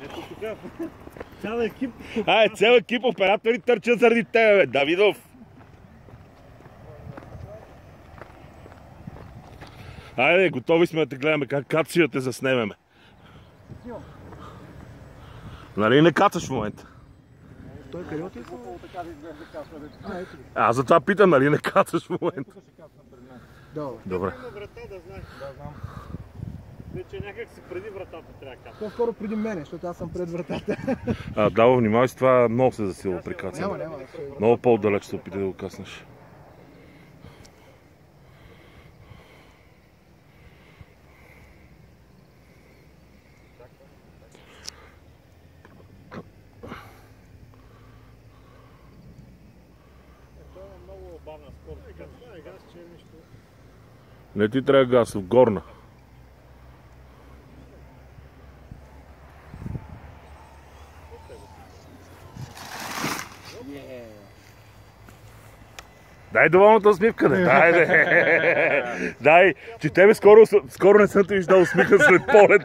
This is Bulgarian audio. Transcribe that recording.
Ето тук цял екип. Цял екип оператори търчат заради тебе, бе, Давидов. Айде, готови сме да те гледаме как каци да те заснемеме. Нали не кацаш в момента? Той къде отива? Аз затова питам, нали не кацаш в момента? Добре. Да знам. Вече някак си преди вратата трябва да кацаш. По-скоро преди мене, защото аз съм пред вратата. Да, внимавай с това, много се засилва при кацане. Няма. Много по-далеч се опитай да го каснеш. Много бавна скорост. Газ, че е нищо. Не ти трябва газ, в горна. Дай доволната усмивка, не? Дай, че тебе скоро не съм те виждал усмихнат след полет.